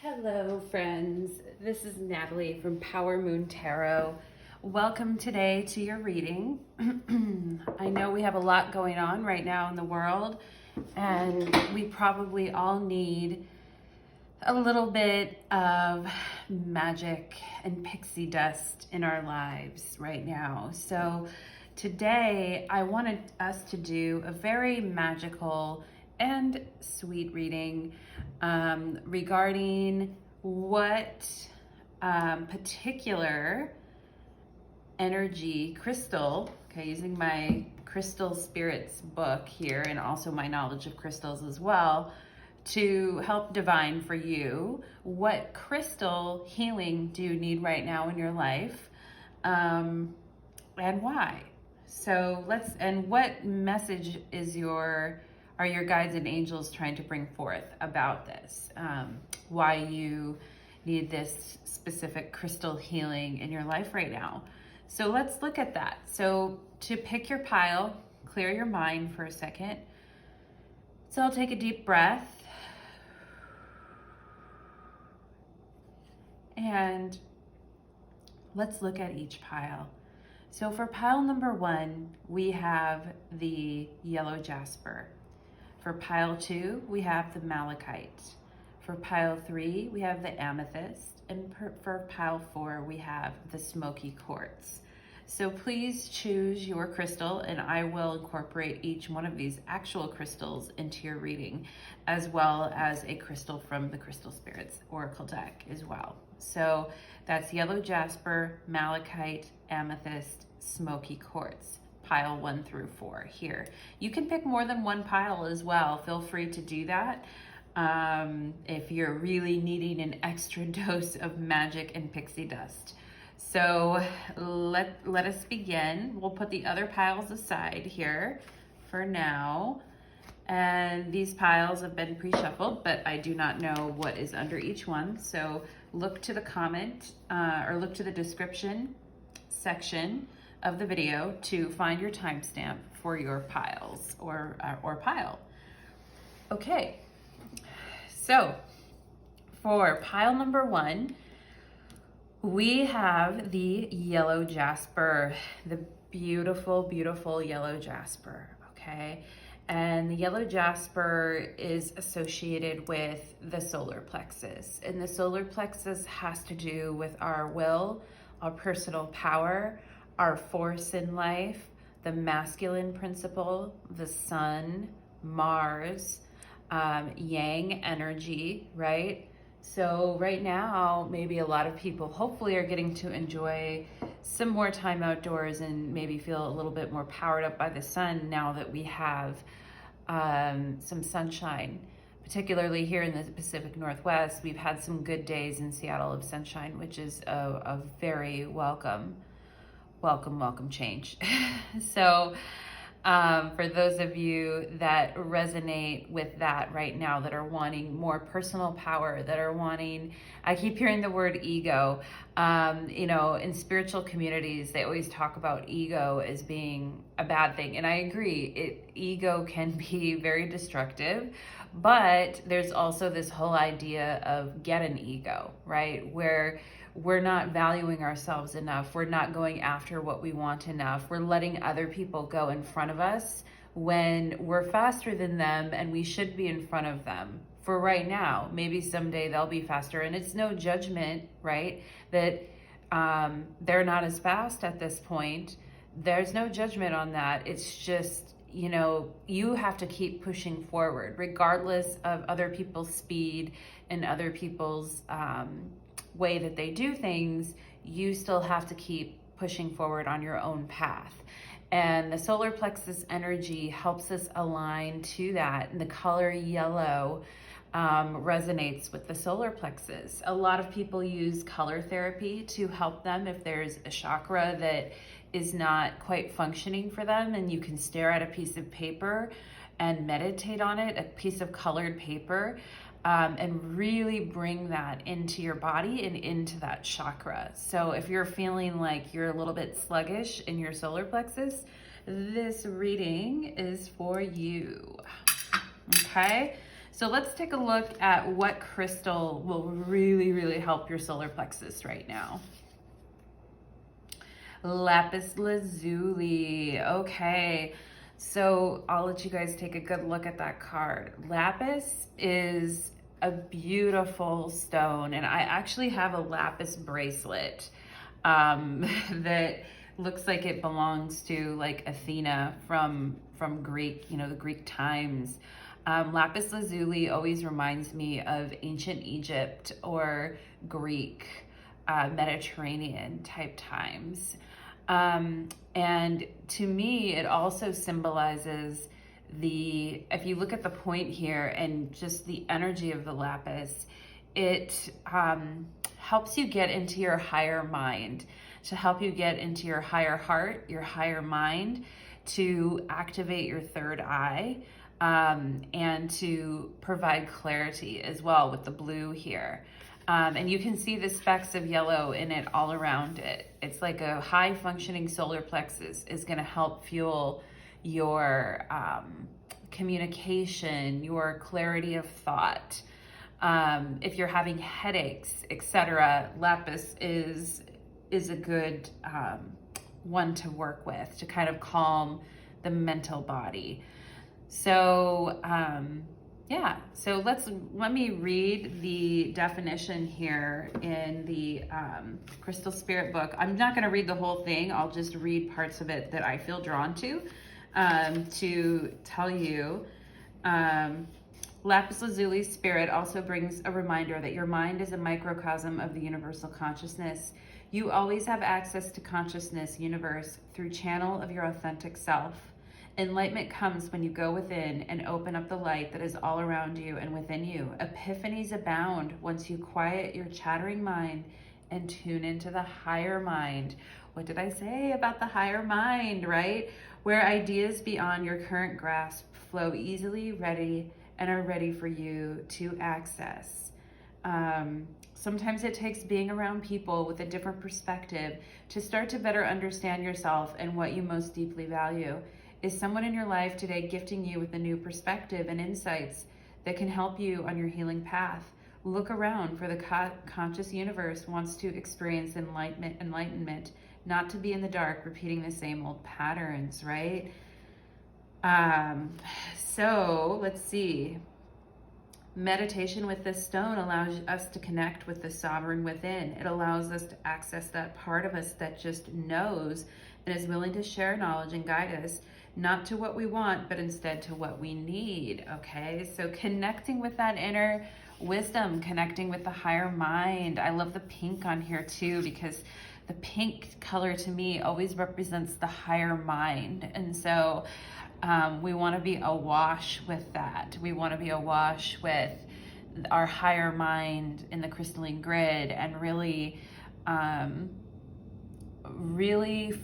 Hello friends, this is Natalie from Power Moon Tarot. Welcome today to your reading. I know we have a lot going on right now in the world, and we probably all need a little bit of magic and pixie dust in our lives right now. So today I wanted us to do a very magical and sweet reading regarding what particular energy crystal, okay, using my crystal spirits book here and also my knowledge of crystals as well, to help divine for you what crystal healing do you need right now in your life, and why. So and what message are your guides and angels trying to bring forth about this? Why you need this specific crystal healing in your life right now. So let's look at that. So to pick your pile, clear your mind for a second. So I'll take a deep breath. And let's look at each pile. So for pile number 1, we have the yellow Jasper. For pile 2, we have the Malachite. For pile 3, we have the Amethyst. And for pile 4, we have the Smokey Quartz. So please choose your crystal, and I will incorporate each one of these actual crystals into your reading, as well as a crystal from the Crystal Spirits Oracle deck as well. So that's yellow Jasper, Malachite, Amethyst, Smokey Quartz. Pile 1 through 4 here. You can pick more than one pile as well. Feel free to do that if you're really needing an extra dose of magic and pixie dust. So let us begin. We'll put the other piles aside here for now. And these piles have been pre-shuffled, but I do not know what is under each one. So look to the comment or look to the description section of the video to find your timestamp for your piles or pile. Okay, so for pile number 1, we have the yellow Jasper, the beautiful, beautiful yellow Jasper, okay? And the yellow Jasper is associated with the solar plexus. And the solar plexus has to do with our will, our personal power, our force in life, the masculine principle, the sun, Mars, yang energy, right? So right now, maybe a lot of people hopefully are getting to enjoy some more time outdoors and maybe feel a little bit more powered up by the sun now that we have some sunshine. Particularly here in the Pacific Northwest, we've had some good days in Seattle of sunshine, which is a very welcome change. So for those of you that resonate with that right now, that are wanting more personal power, that are wanting, I keep hearing the word ego. In spiritual communities, they always talk about ego as being a bad thing. And I agree, ego can be very destructive, but there's also this whole idea of get an ego, right? Where we're not valuing ourselves enough. We're not going after what we want enough. We're letting other people go in front of us when we're faster than them and we should be in front of them for right now. Maybe someday they'll be faster, and it's no judgment, right? That they're not as fast at this point. There's no judgment on that. It's just, you have to keep pushing forward regardless of other people's speed and other people's way that they do things. You still have to keep pushing forward on your own path. And the solar plexus energy helps us align to that. And the color yellow resonates with the solar plexus. A lot of people use color therapy to help them if there's a chakra that is not quite functioning for them, and you can stare at a piece of paper and meditate on it, a piece of colored paper, and really bring that into your body and into that chakra. So if you're feeling like you're a little bit sluggish in your solar plexus, this reading is for you. Okay, So let's take a look at what crystal will really, really help your solar plexus right now. Lapis lazuli. Okay, so I'll let you guys take a good look at that card. Lapis is a beautiful stone, and I actually have a lapis bracelet that looks like it belongs to like Athena from Greek, you know, the Greek times. Lapis lazuli always reminds me of ancient Egypt or Greek, Mediterranean type times. And to me, it also symbolizes if you look at the point here and just the energy of the lapis, it helps you get into your higher mind, to help you get into your higher heart, your higher mind, to activate your third eye, and to provide clarity as well with the blue here. And you can see the specks of yellow in it all around it. It's like a high functioning solar plexus is going to help fuel your communication, your clarity of thought. If you're having headaches, etc., lapis is a good one to work with to kind of calm the mental body. So yeah, so let me read the definition here in the Crystal Spirit book. I'm not going to read the whole thing. I'll just read parts of it that I feel drawn to tell you. Lapis lazuli spirit also brings a reminder that your mind is a microcosm of the universal consciousness. You always have access to consciousness universe through channel of your authentic self. Enlightenment comes when you go within and open up the light that is all around you and within you. Epiphanies abound once you quiet your chattering mind and tune into the higher mind. What did I say about the higher mind, right? Where ideas beyond your current grasp flow easily, and are ready for you to access. Sometimes it takes being around people with a different perspective to start to better understand yourself and what you most deeply value. Is someone in your life today gifting you with a new perspective and insights that can help you on your healing path? Look around, for the conscious universe wants to experience enlightenment, not to be in the dark repeating the same old patterns, right? So let's see. Meditation with this stone allows us to connect with the sovereign within. It allows us to access that part of us that just knows and is willing to share knowledge and guide us, not to what we want, but instead to what we need, okay? So connecting with that inner wisdom, connecting with the higher mind. I love the pink on here too, because the pink color to me always represents the higher mind. And so we want to be awash with that. We want to be awash with our higher mind in the crystalline grid and really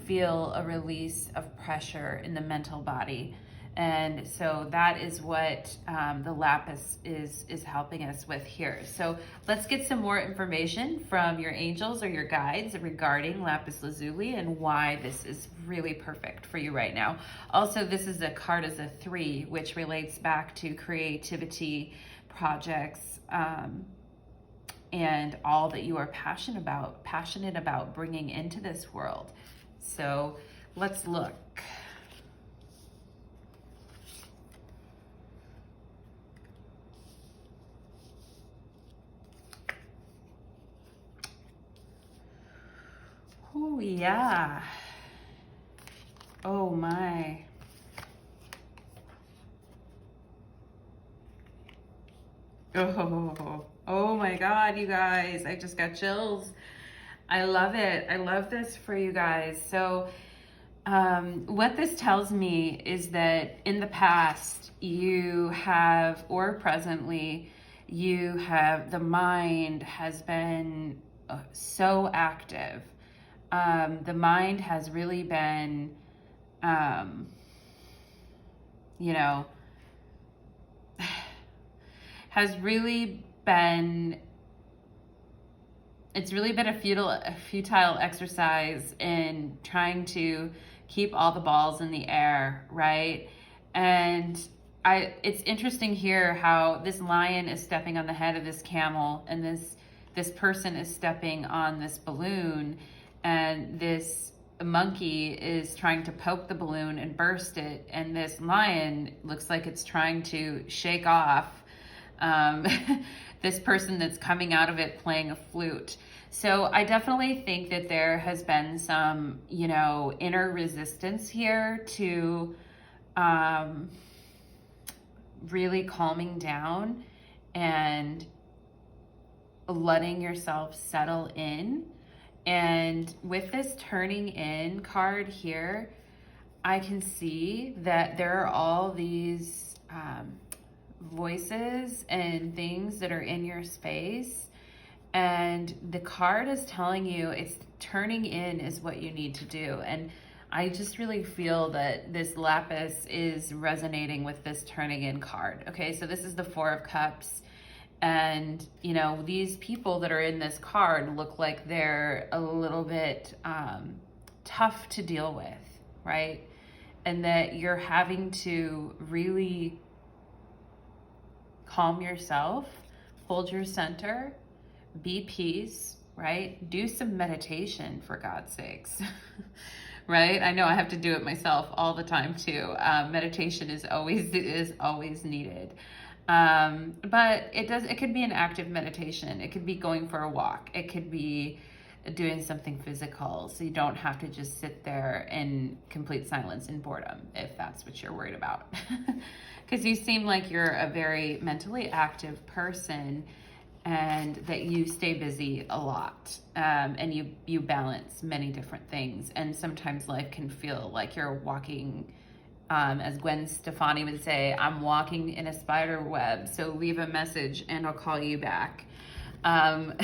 feel a release of pressure in the mental body. And so that is what the lapis is helping us with here. So let's get some more information from your angels or your guides regarding lapis lazuli and why this is really perfect for you right now. Also, this is a card as a 3, which relates back to creativity, projects, and all that you are passionate about bringing into this world. So let's look. Oh yeah. Oh my. Oh my God, you guys, I just got chills. I love it. I love this for you guys. So what this tells me is that in the past you have, or presently, the mind has been so active. The mind has really been, it's really been a futile exercise in trying to keep all the balls in the air, right? And it's interesting here how this lion is stepping on the head of this camel, and this person is stepping on this balloon, and this monkey is trying to poke the balloon and burst it, and this lion looks like it's trying to shake off um, this person that's coming out of it playing a flute. So I definitely think that there has been some, inner resistance here to really calming down and letting yourself settle in. And with this turning in card here, I can see that there are all these voices and things that are in your space. And the card is telling you it's turning in is what you need to do. And I just really feel that this lapis is resonating with this turning in card. Okay, so this is the Four of Cups. And, these people that are in this card look like they're a little bit tough to deal with, right? And that you're having to really calm yourself, hold your center, be peace, right? Do some meditation, for God's sakes, right? I know I have to do it myself all the time too. Meditation is always needed. But it could be an active meditation. It could be going for a walk. It could be doing something physical. So you don't have to just sit there in complete silence and boredom if that's what you're worried about. Because you seem like you're a very mentally active person and that you stay busy a lot. And you balance many different things. And sometimes life can feel like you're walking, as Gwen Stefani would say, I'm walking in a spider web, so leave a message and I'll call you back. And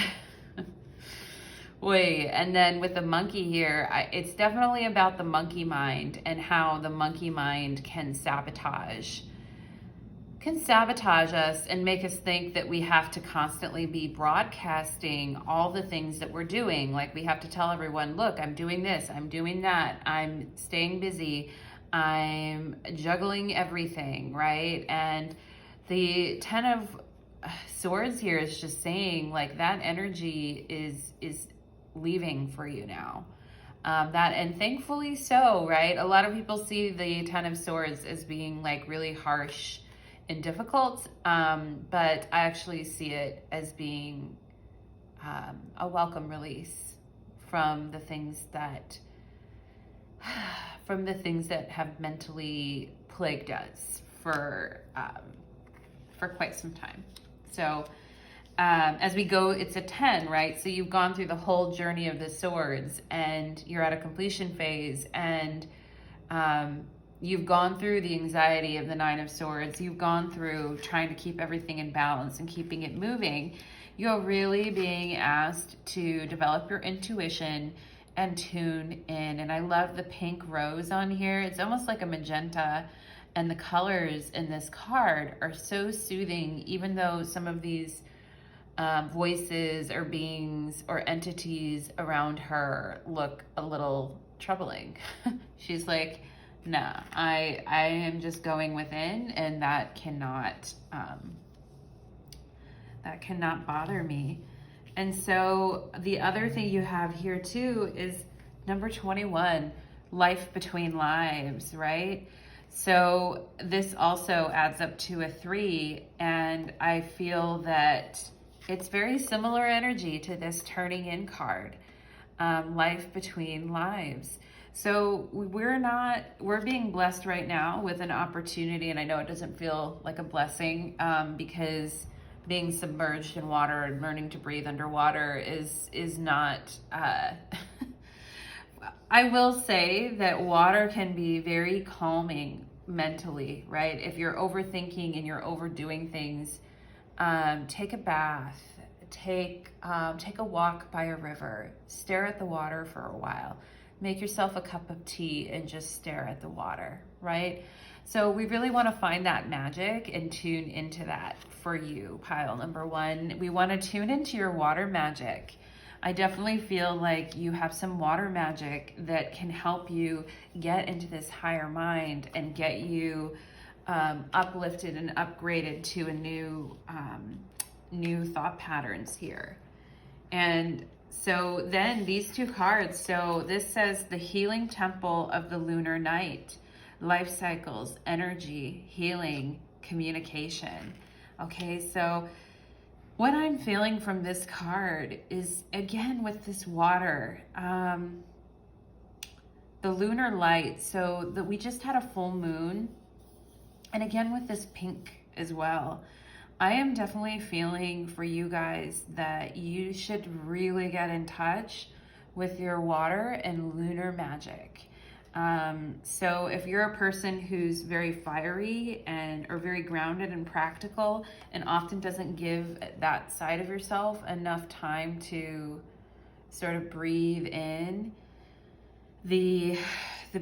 then with the monkey here, it's definitely about the monkey mind and how the monkey mind can sabotage us and make us think that we have to constantly be broadcasting all the things that we're doing. Like we have to tell everyone, look, I'm doing this, I'm doing that, I'm staying busy, I'm juggling everything, right? And the Ten of Swords here is just saying like that energy is leaving for you now. And thankfully so, right? A lot of people see the Ten of Swords as being like really harsh and difficult, but I actually see it as being a welcome release from the things that have mentally plagued us for quite some time. So as we go, it's a 10, right? So you've gone through the whole journey of the swords and you're at a completion phase, and you've gone through the anxiety of the Nine of Swords. You've gone through trying to keep everything in balance and keeping it moving. You're really being asked to develop your intuition and tune in. And I love the pink rose on here. It's almost like a magenta, and the colors in this card are so soothing, even though some of these voices or beings or entities around her look a little troubling. She's like, nah, I am just going within, and that cannot bother me. And so the other thing you have here too is number 21, life between lives, right? So this also adds up to a 3, and I feel that it's very similar energy to this turning in card, life between lives. So we're being blessed right now with an opportunity, and I know it doesn't feel like a blessing because being submerged in water and learning to breathe underwater is not, I will say that water can be very calming mentally, right? If you're overthinking and you're overdoing things, take a bath, take a walk by a river, stare at the water for a while, make yourself a cup of tea and just stare at the water, right? So we really want to find that magic and tune into that for you, pile number 1. We want to tune into your water magic. I definitely feel like you have some water magic that can help you get into this higher mind and get you uplifted and upgraded to a new thought patterns here. And so then these two cards, so this says the healing temple of the lunar night, life cycles, energy, healing, communication. Okay, so what I'm feeling from this card is, again, with this water, the lunar light. So that we just had a full moon, and again with this pink as well. I am definitely feeling for you guys that you should really get in touch with your water and lunar magic. So if you're a person who's very fiery and or very grounded and practical and often doesn't give that side of yourself enough time to sort of breathe in the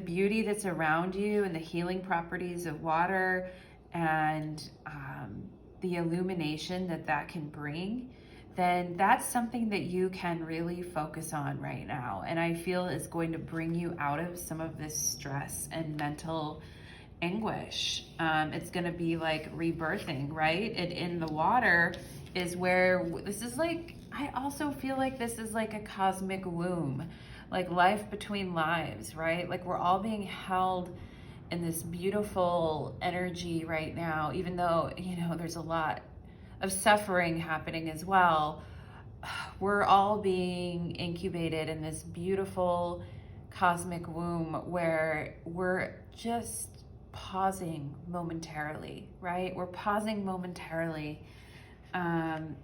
beauty that's around you and the healing properties of water and the illumination that can bring, then that's something that you can really focus on right now. And I feel is going to bring you out of some of this stress and mental anguish. It's going to be like rebirthing, right? And in the water is where this is like, I also feel like this is like a cosmic womb, like life between lives, right? Like we're all being held in this beautiful energy right now, even though, you know, there's a lot of suffering happening as well. We're all being incubated in this beautiful cosmic womb where we're just pausing momentarily, right? We're pausing momentarily. And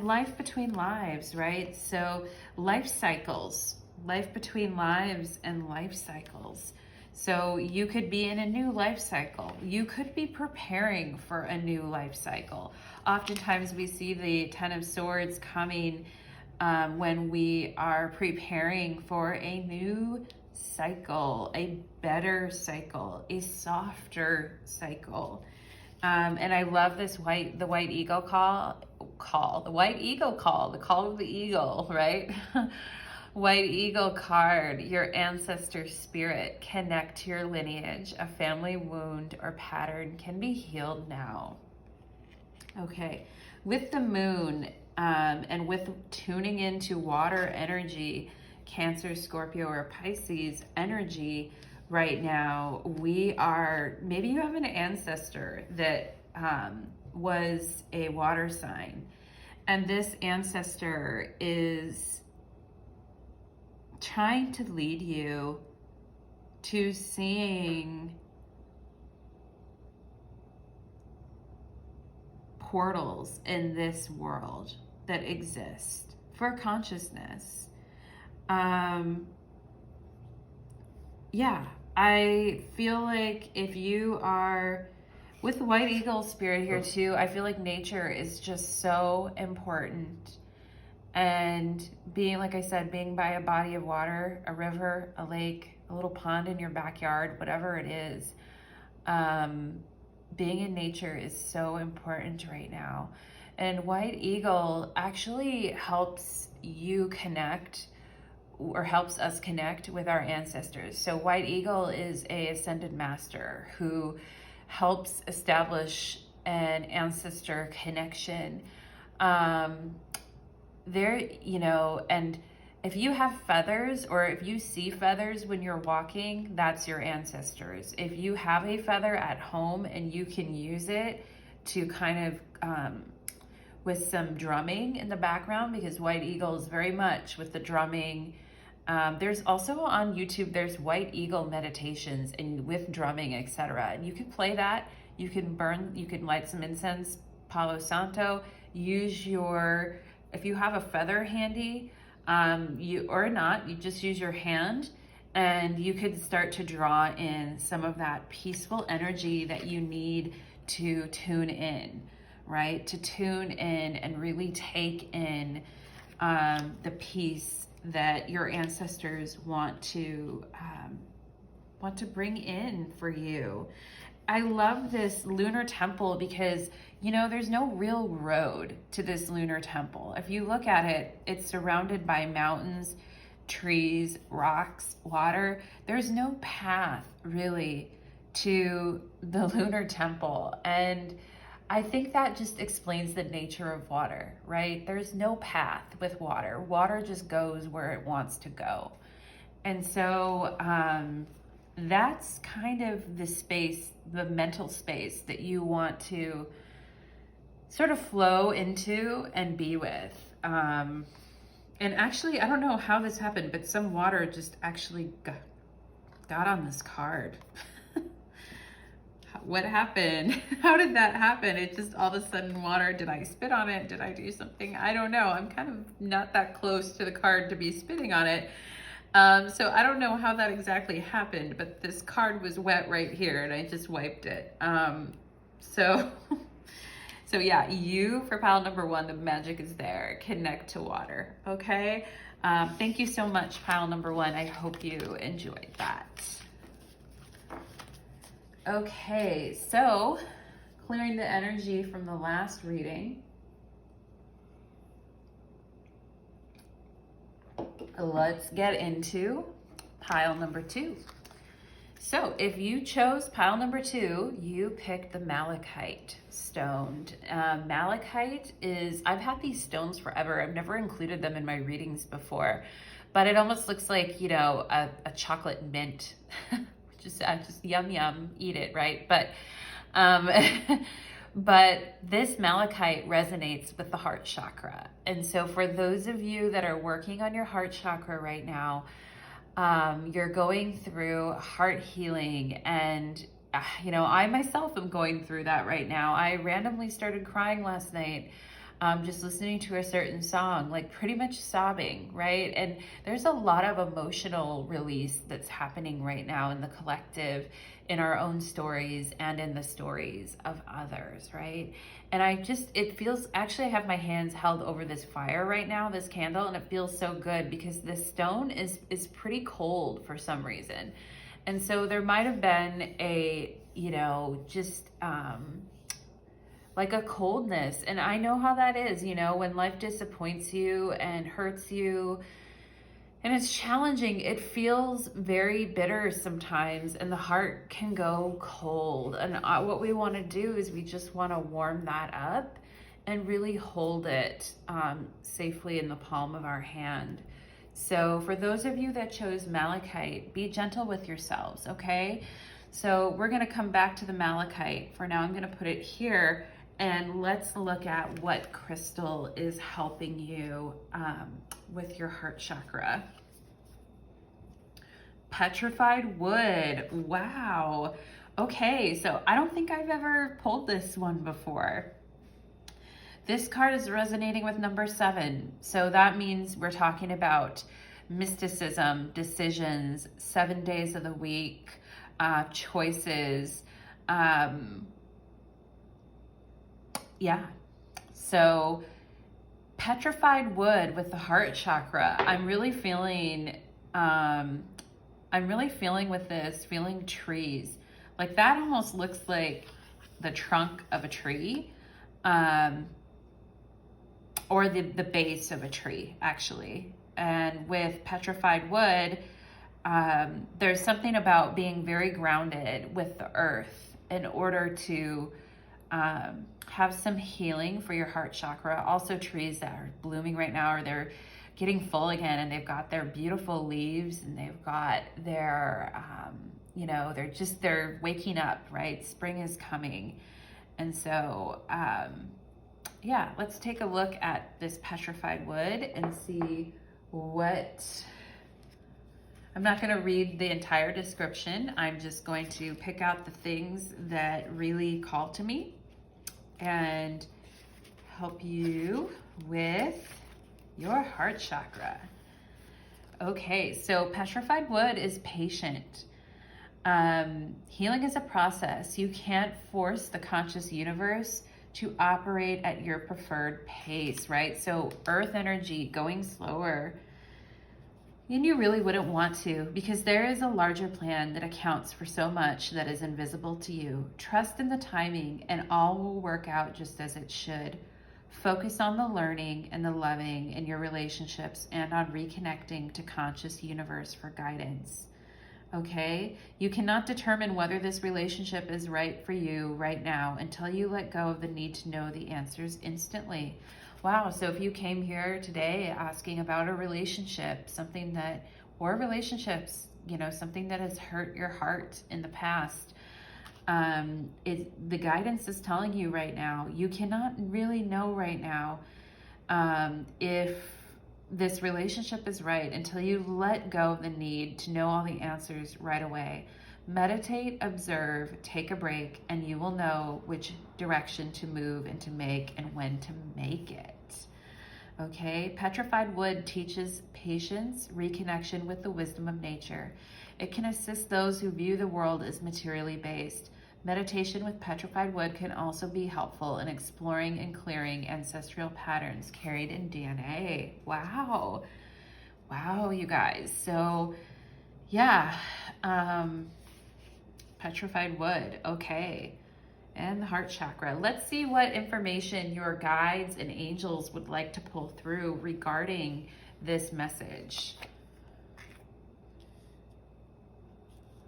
life between lives, right? So life cycles, life between lives and life cycles. So you could be in a new life cycle. You could be preparing for a new life cycle. Oftentimes we see the Ten of Swords coming when we are preparing for a new cycle, a better cycle, a softer cycle. And I love this the white eagle the call of the eagle, right? White eagle card, your ancestor spirit, connect to your lineage. A family wound or pattern can be healed now. Okay, with the moon and with tuning into water energy, Cancer, Scorpio, or Pisces energy right now, maybe you have an ancestor that was a water sign. And this ancestor is trying to lead you to seeing portals in this world that exist for consciousness. Yeah, I feel like if you are with the white eagle spirit here too, I feel like nature is just so important. And being, like I said, being by a body of water, a river, a lake, a little pond in your backyard, whatever it is, being in nature is so important right now. And white eagle actually helps you connect, or helps us connect with our ancestors. So white eagle is a ascended master who helps establish an ancestor connection. And if you have feathers, or if you see feathers when you're walking, that's your ancestors. If you have a feather at home and you can use it to kind of, with some drumming in the background, because white eagle is very much with the drumming. There's also on YouTube, there's white eagle meditations and with drumming, etc. And you can play that. You can light some incense, Palo Santo, if you have a feather handy, you just use your hand, and you could start to draw in some of that peaceful energy that you need to tune in, right? To tune in and really take in the peace that your ancestors want to bring in for you. I love this lunar temple because, there's no real road to this lunar temple. If you look at it, it's surrounded by mountains, trees, rocks, water. There's no path really to the lunar temple. And I think that just explains the nature of water, right? There's no path with water. Water just goes where it wants to go. And so that's kind of the space, the mental space that you want to sort of flow into and be with. And actually, I don't know how this happened, but some water just actually got on this card. What happened? How did that happen? It just all of a sudden water, did I spit on it? Did I do something? I don't know. I'm kind of not that close to the card to be spitting on it. So I don't know how that exactly happened, but this card was wet right here and I just wiped it. So yeah, you for pile number 1, the magic is there. Connect to water, okay? Thank you so much, pile number 1. I hope you enjoyed that. Okay, so clearing the energy from the last reading. Let's get into pile number 2. So if you chose pile number 2, you picked the Malachite stone. Malachite is, I've had these stones forever. I've never included them in my readings before, but it almost looks like, you know, a chocolate mint. Just yum, yum, eat it, right? But but this Malachite resonates with the heart chakra. And so for those of you that are working on your heart chakra right now, you're going through heart healing. And, you know, I myself am going through that right now. I randomly started crying last night, just listening to a certain song, like pretty much sobbing, right? And there's a lot of emotional release that's happening right now in the collective, in our own stories and in the stories of others, right? And it feels, actually I have my hands held over this fire right now, this candle, and it feels so good because this stone is pretty cold for some reason. And so there might have been a, you know, just, like a coldness. And I know how that is, you know, when life disappoints you and hurts you and it's challenging, it feels very bitter sometimes and the heart can go cold. And what we want to do is we just want to warm that up and really hold it safely in the palm of our hand. So for those of you that chose Malachite, be gentle with yourselves, okay? So we're going to come back to the Malachite. For now, I'm going to put it here. And let's look at what crystal is helping you with your heart chakra. Petrified wood. Wow. Okay, so I don't think I've ever pulled this one before. This card is resonating with number 7. So that means we're talking about mysticism, decisions, 7 days of the week, choices, yeah, so petrified wood with the heart chakra. I'm really feeling with this, feeling trees. Like that almost looks like the trunk of a tree, or the base of a tree, actually. And with petrified wood, there's something about being very grounded with the earth in order to have some healing for your heart chakra. Also trees that are blooming right now, or they're getting full again, and they've got their beautiful leaves and they've got their, you know, they're waking up, right? Spring is coming. And so, yeah, let's take a look at this petrified wood and see what, I'm not going to read the entire description. I'm just going to pick out the things that really call to me and help you with your heart chakra. Okay, so petrified wood is patient. Healing is a process. You can't force the conscious universe to operate at your preferred pace, right? So earth energy going slower, and you really wouldn't want to, because there is a larger plan that accounts for so much that is invisible to you. Trust in the timing and all will work out just as it should. Focus on the learning and the loving in your relationships and on reconnecting to conscious universe for guidance. okay? You cannot determine whether this relationship is right for you right now until you let go of the need to know the answers instantly. Wow, so if you came here today asking about a relationship, something that, or relationships, you know, something that has hurt your heart in the past, the guidance is telling you right now, you cannot really know right now if this relationship is right until you let go of the need to know all the answers right away. Meditate, observe, take a break, and you will know which direction to move and to make and when to make it. Okay, petrified wood teaches patience, reconnection with the wisdom of nature. It can assist those who view the world as materially based. Meditation with petrified wood can also be helpful in exploring and clearing ancestral patterns carried in DNA. Wow. Wow, you guys. So, yeah, petrified wood. Okay. And the heart chakra. Let's see what information your guides and angels would like to pull through regarding this message.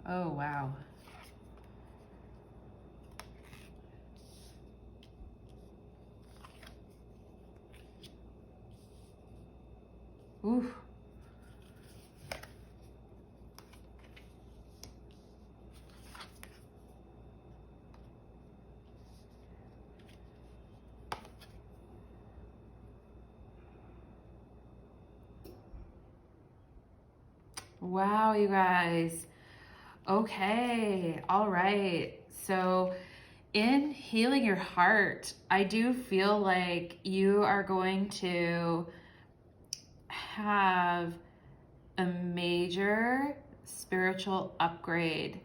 Oh, wow. Ooh. Wow, you guys. Okay, all right. So, in healing your heart, I do feel like you are going to have a major spiritual upgrade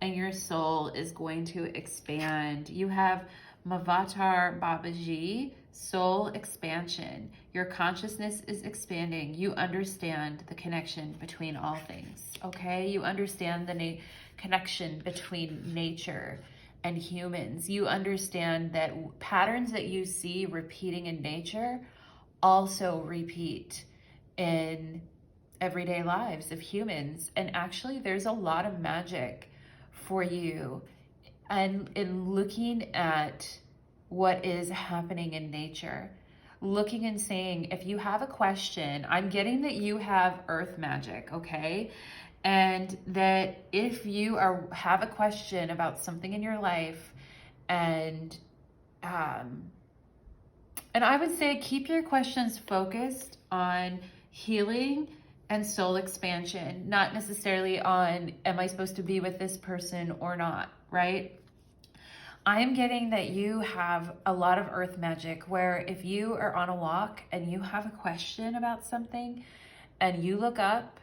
and your soul is going to expand. You have Mavatar Babaji, soul expansion. Your consciousness is expanding. You understand the connection between all things, okay? You understand the connection between nature and humans. You understand that patterns that you see repeating in nature also repeat in everyday lives of humans. And actually, there's a lot of magic for you. And in looking at what is happening in nature, looking and saying, if you have a question, I'm getting that you have earth magic, okay? And that if you have a question about something in your life, and I would say keep your questions focused on healing and soul expansion, not necessarily on, am I supposed to be with this person or not, right? I'm getting that you have a lot of earth magic where if you are on a walk and you have a question about something and you look up,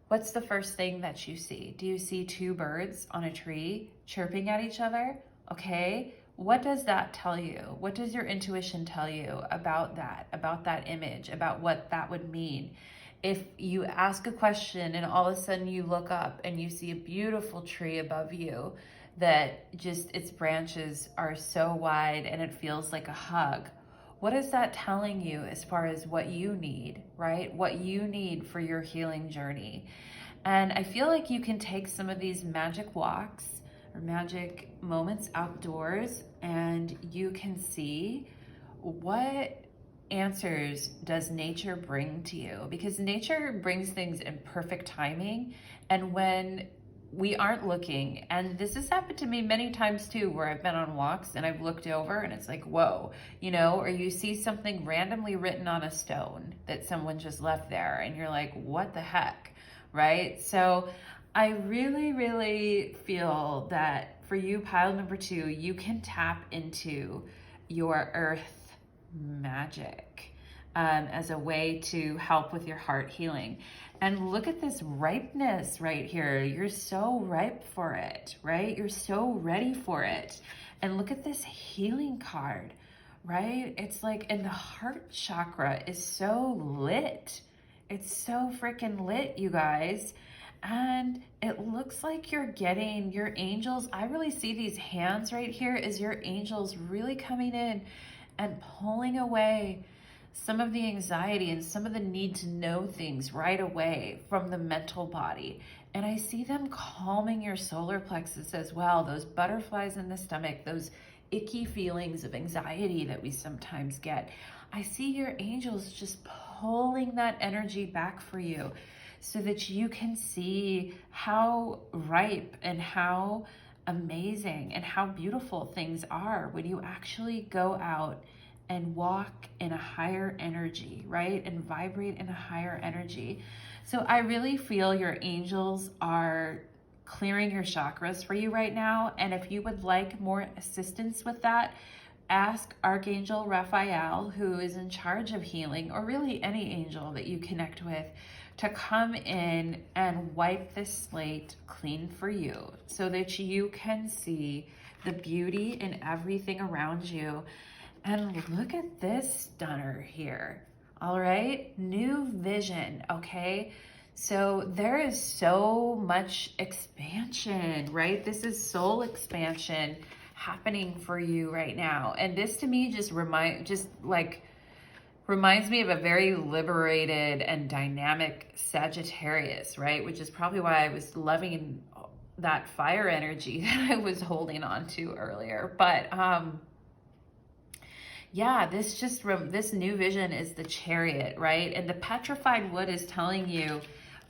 what's the first thing that you see? Do you see two birds on a tree chirping at each other? Okay. What does that tell you? What does your intuition tell you about that image, about what that would mean? If you ask a question and all of a sudden you look up and you see a beautiful tree above you that just its branches are so wide and it feels like a hug, what is that telling you as far as what you need, right? What you need for your healing journey. And I feel like you can take some of these magic walks or magic moments outdoors and you can see what answers does nature bring to you, because nature brings things in perfect timing. And when we aren't looking, and this has happened to me many times too, where I've been on walks and I've looked over and it's like, whoa, you know, or you see something randomly written on a stone that someone just left there and you're like, what the heck, right? So I really, really feel that for you, pile number 2, you can tap into your earth magic as a way to help with your heart healing. And look at this ripeness right here. You're so ripe for it, right? You're so ready for it. And look at this healing card, right? It's like, and the heart chakra is so lit. It's so freaking lit, you guys. And it looks like you're getting your angels. I really see these hands right here as your angels really coming in and pulling away some of the anxiety and some of the need to know things right away from the mental body. And I see them calming your solar plexus as well, those butterflies in the stomach, those icky feelings of anxiety that we sometimes get. I see your angels just pulling that energy back for you so that you can see how ripe and how amazing and how beautiful things are when you actually go out and walk in a higher energy, right? And vibrate in a higher energy. So I really feel your angels are clearing your chakras for you right now. And if you would like more assistance with that, ask Archangel Raphael, who is in charge of healing, or really any angel that you connect with, to come in and wipe this slate clean for you so that you can see the beauty in everything around you. And look at this stunner here. All right, new vision, okay? So there is so much expansion, right? This is soul expansion happening for you right now. And this to me just reminds me of a very liberated and dynamic Sagittarius, right? Which is probably why I was loving that fire energy that I was holding on to earlier. But yeah, this new vision is the Chariot, right? And the petrified wood is telling you,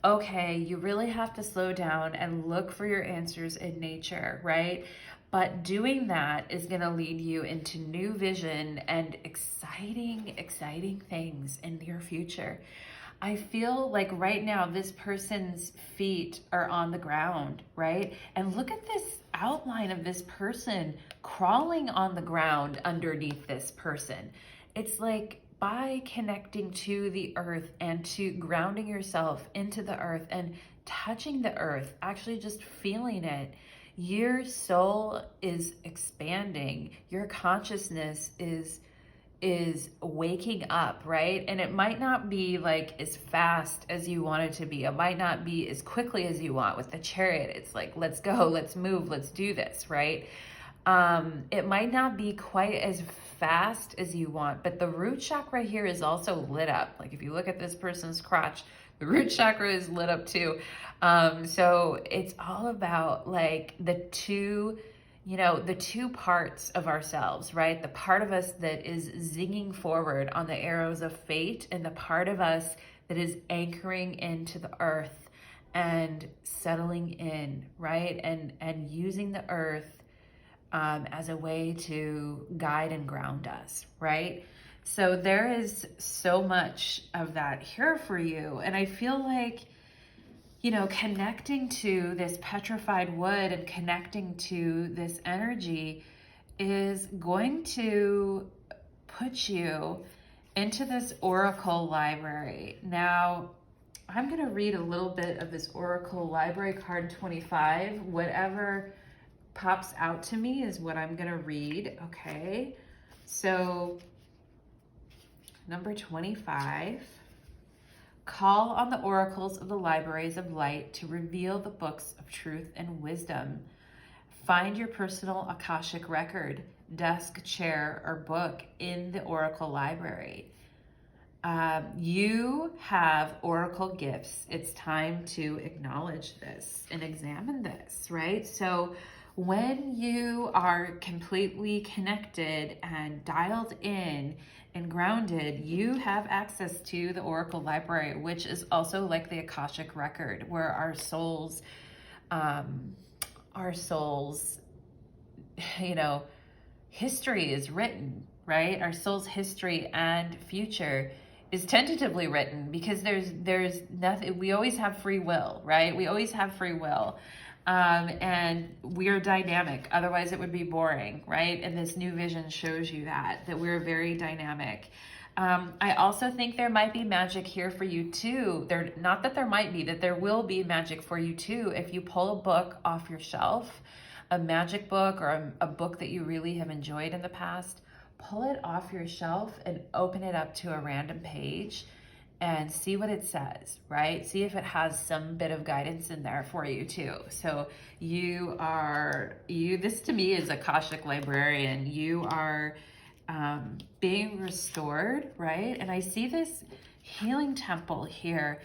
okay, you really have to slow down and look for your answers in nature, right? But doing that is going to lead you into new vision and exciting things in your future. I feel like right now this person's feet are on the ground, right? And look at this outline of this person crawling on the ground underneath this person. It's like by connecting to the earth and to grounding yourself into the earth and touching the earth, actually just feeling it, your soul is expanding. Your consciousness is waking up, right? And it might not be like as fast as you want it to be. It might not be as quickly as you want. With the Chariot, it's like, let's go, let's move, let's do this, right? It might not be quite as fast as you want, but the root chakra here is also lit up. Like if you look at this person's crotch, the root chakra is lit up too. So it's all about like the two parts of ourselves, right? The part of us that is zinging forward on the arrows of fate, and the part of us that is anchoring into the earth and settling in, right? And using the earth as a way to guide and ground us, right? So there is so much of that here for you. And I feel like, connecting to this petrified wood and connecting to this energy is going to put you into this oracle library. Now, I'm going to read a little bit of this oracle library card 25. Whatever pops out to me is what I'm going to read, okay? So, number 25. Call on the oracles of the libraries of light to reveal the books of truth and wisdom. Find your personal Akashic record, desk, chair, or book in the oracle library. You have oracle gifts. It's time to acknowledge this and examine this, right? So when you are completely connected and dialed in and grounded, you have access to the oracle library, which is also like the Akashic record, where our souls, history is written, right? Our soul's history and future is tentatively written, because there's nothing. We always have free will, right? We always have free will. And we are dynamic. Otherwise it would be boring, right? And this new vision shows you that we're very dynamic. I also think there might be magic here for you too. Not that there might be, that there will be magic for you too. If you pull a book off your shelf, a magic book or a book that you really have enjoyed in the past, pull it off your shelf and open it up to a random page and see what it says, right? See if it has some bit of guidance in there for you too. So this to me is Akashic librarian. You are being restored, right? And I see this healing temple here,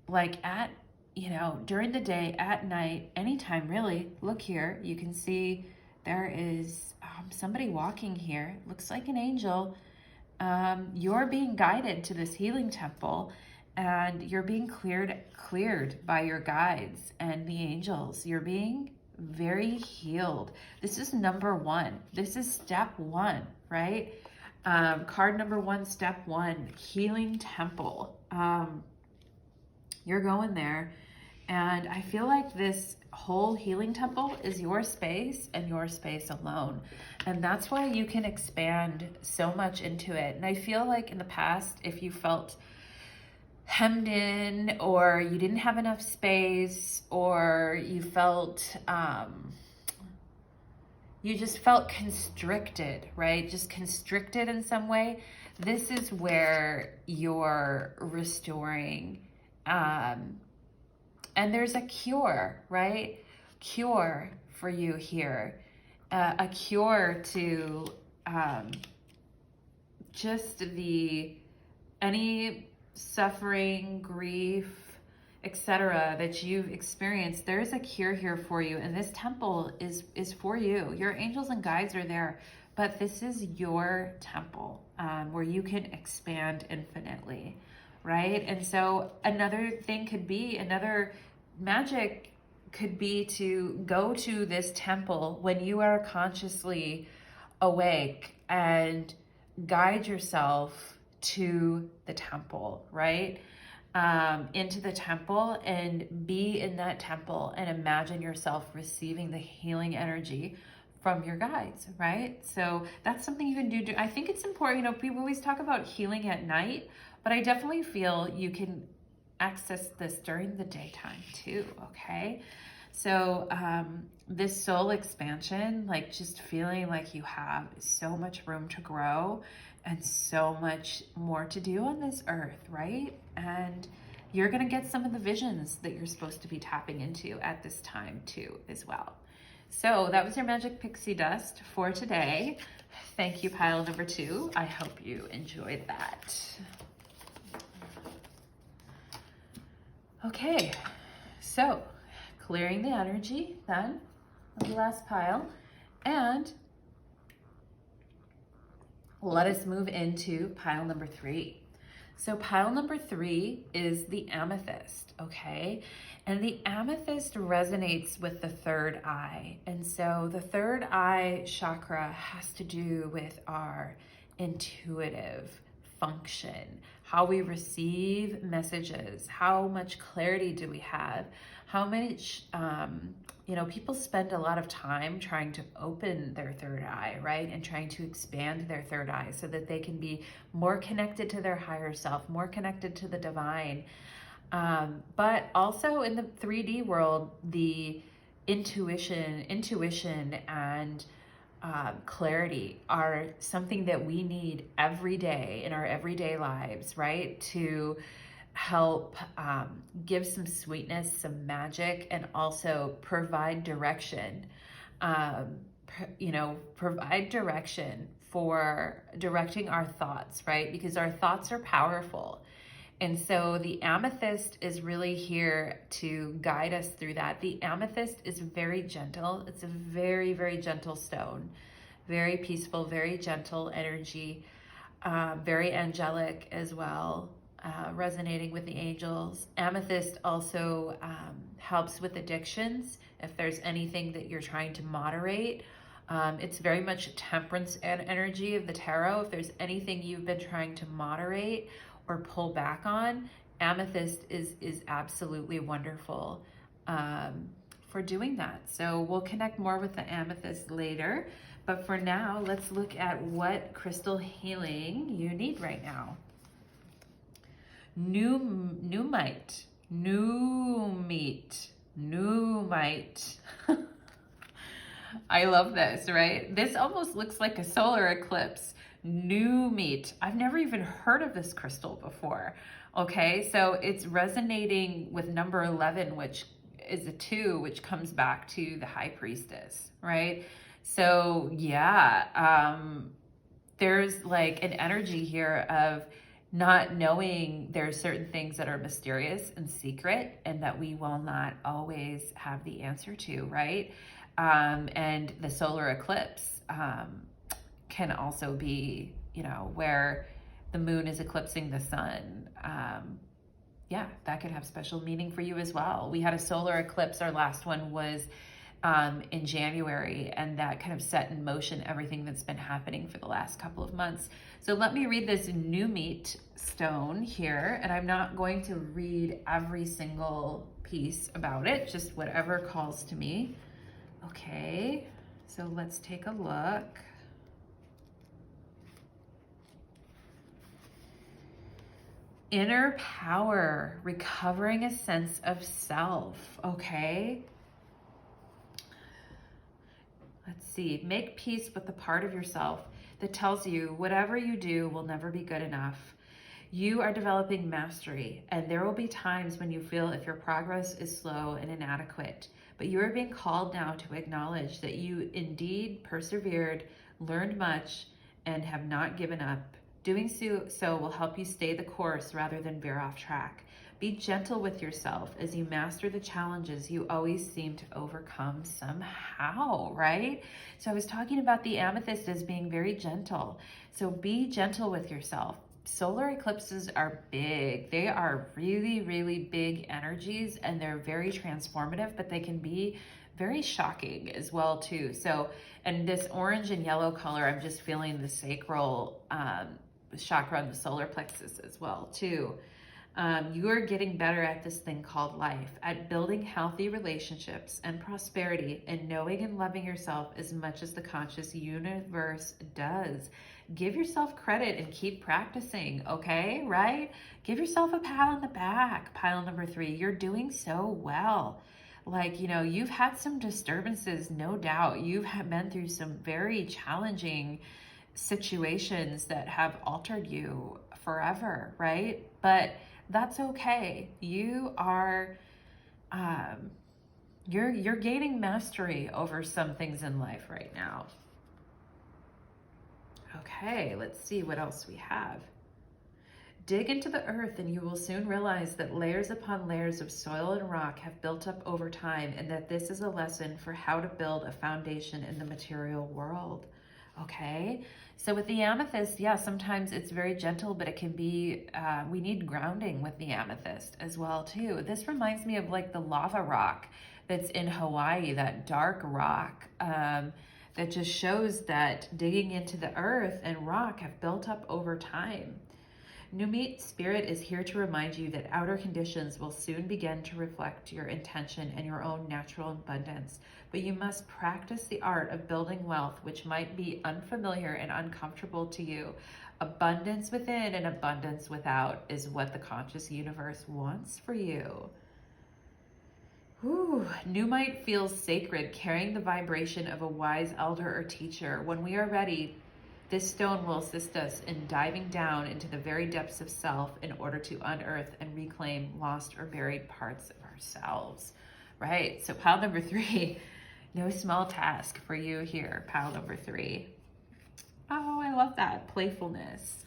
like at, you know, during the day, at night, anytime really. Look here, you can see there is somebody walking here. Looks like an angel. You're being guided to this healing temple, and you're being cleared by your guides and the angels. You're being very healed. This is number one. This is step one, right? Card number one, step one, healing temple. You're going there. And I feel like this whole healing temple is your space and your space alone. And that's why you can expand so much into it. And I feel like in the past, if you felt hemmed in, or you didn't have enough space, or you felt, you just felt constricted, right? Just constricted in some way. This is where you're restoring, and there's a cure, right? Cure for you here. A cure to just any suffering, grief, etc. that you've experienced. There's a cure here for you. And this temple is for you. Your angels and guides are there. But this is your temple where you can expand infinitely. Right? And so another thing could be, another magic could be to go to this temple when you are consciously awake and guide yourself to the temple, right? Into the temple, and be in that temple and imagine yourself receiving the healing energy from your guides, right? So that's something you can do. I think it's important, you know, people always talk about healing at night, but I definitely feel you can access this during the daytime too, okay? So this soul expansion, like just feeling like you have so much room to grow and so much more to do on this earth, right? And you're gonna get some of the visions that you're supposed to be tapping into at this time too as well. So that was your magic pixie dust for today. Thank you, pile number 2. I hope you enjoyed that. Okay, so clearing the energy then of the last pile, and let us move into pile number 3. So pile number 3 is the amethyst, okay? And the amethyst resonates with the third eye. And so the third eye chakra has to do with our intuitive function, how we receive messages, how much clarity do we have, how much, you know, people spend a lot of time trying to open their third eye, right? And trying to expand their third eye so that they can be more connected to their higher self, more connected to the divine. But also in the 3D world, the intuition and clarity are something that we need every day in our everyday lives, right? To help give some sweetness, some magic, and also provide direction. You know, provide direction for directing our thoughts, right? Because our thoughts are powerful. And so the amethyst is really here to guide us through that. The amethyst is very gentle. It's a very, very gentle stone, very peaceful, very gentle energy, very angelic as well, resonating with the angels. Amethyst also helps with addictions. If there's anything that you're trying to moderate, it's very much temperance and energy of the tarot. If there's anything you've been trying to moderate or pull back on, amethyst is absolutely wonderful for doing that. So we'll connect more with the amethyst later, but for now, let's look at what crystal healing you need right now. Numite. I love this, right? This almost looks like a solar eclipse. Numite. I've never even heard of this crystal before. Okay, so it's resonating with number 11, which is a 2, which comes back to the high priestess, right? So yeah, there's like an energy here of not knowing there's certain things that are mysterious and secret and that we will not always have the answer to, right? And the solar eclipse can also be, you know, where the moon is eclipsing the sun. Yeah, that could have special meaning for you as well. We had a solar eclipse. Our last one was in January, and that kind of set in motion everything that's been happening for the last couple of months. So let me read this new meat stone here, and I'm not going to read every single piece about it, just whatever calls to me. Okay, so let's take a look. Inner power, recovering a sense of self, okay? Let's see, make peace with the part of yourself that tells you whatever you do will never be good enough. You are developing mastery, and there will be times when you feel if your progress is slow and inadequate, but you are being called now to acknowledge that you indeed persevered, learned much, and have not given up. Doing so will help you stay the course rather than veer off track. Be gentle with yourself as you master the challenges you always seem to overcome somehow, right? So I was talking about the amethyst as being very gentle. So be gentle with yourself. Solar eclipses are big. They are really, really big energies, and they're very transformative, but they can be very shocking as well too. So, and this orange and yellow color, I'm just feeling the sacral chakra and the solar plexus as well too. You are getting better at this thing called life, at building healthy relationships and prosperity, and knowing and loving yourself as much as the conscious universe does. Give yourself credit and keep practicing, okay? Right? Give yourself a pat on the back. Pile number 3, you're doing so well. Like, you know, you've had some disturbances, no doubt. You've been through some very challenging situations that have altered you forever, right? But that's okay. You are, you're gaining mastery over some things in life right now. Okay, let's see what else we have. Dig into the earth and you will soon realize that layers upon layers of soil and rock have built up over time, and that this is a lesson for how to build a foundation in the material world. Okay, so with the amethyst, yeah, sometimes it's very gentle, but it can be, we need grounding with the amethyst as well too. This reminds me of like the lava rock that's in Hawaii, that dark rock that just shows that digging into the earth and rock have built up over time. New Meat Spirit is here to remind you that outer conditions will soon begin to reflect your intention and your own natural abundance, but you must practice the art of building wealth, which might be unfamiliar and uncomfortable to you. Abundance within and abundance without is what the conscious universe wants for you. Ooh, Newmite feels sacred, carrying the vibration of a wise elder or teacher. When we are ready, this stone will assist us in diving down into the very depths of self in order to unearth and reclaim lost or buried parts of ourselves. Right, so pile number 3, no small task for you here, pile number 3. Oh, I love that, playfulness.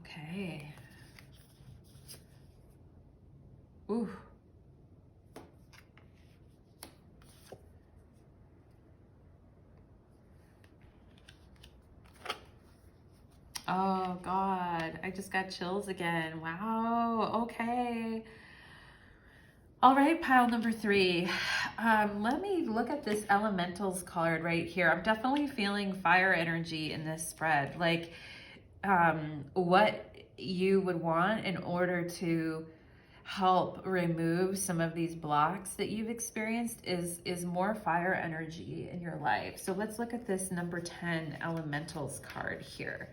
Okay. Ooh. Oh God, I just got chills again. Wow, okay. All right, pile number 3. Let me look at this elementals card right here. I'm definitely feeling fire energy in this spread. Like what you would want in order to help remove some of these blocks that you've experienced is more fire energy in your life. So let's look at this number 10 elementals card here.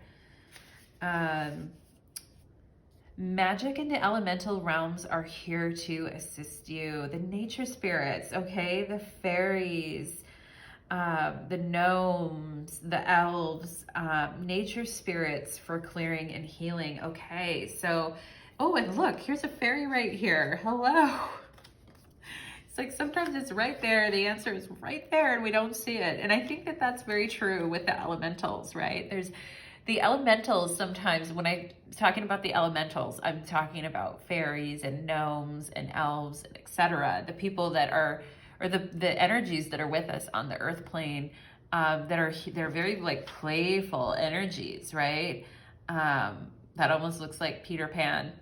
Magic and the elemental realms are here to assist you. The nature spirits, okay, the fairies, the gnomes, the elves, nature spirits for clearing and healing. Okay, so, oh, and look, here's a fairy right here. Hello. It's like sometimes it's right there, the answer is right there, and we don't see it. And I think that that's very true with the elementals, right? There's the elementals. Sometimes when I'm talking about the elementals, I'm talking about fairies and gnomes and elves, and etc. The people that are, or the energies that are with us on the earth plane, they're very like playful energies, right? That almost looks like Peter Pan.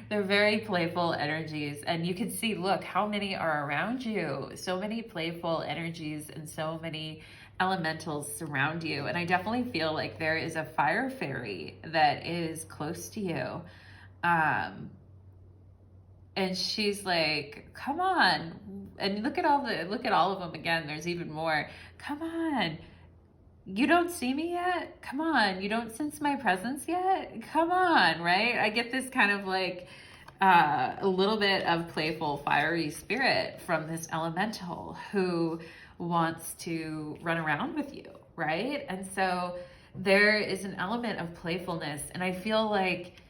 They're very playful energies, and you can see, look, how many are around you. So many playful energies and so many elementals surround you. And I definitely feel like there is a fire fairy that is close to you. And she's like, come on. And look at all of them again. There's even more. Come on. You don't see me yet? Come on. You don't sense my presence yet? Come on, right? I get this kind of like a little bit of playful, fiery spirit from this elemental who wants to run around with you, right? And so there is an element of playfulness. And I feel like,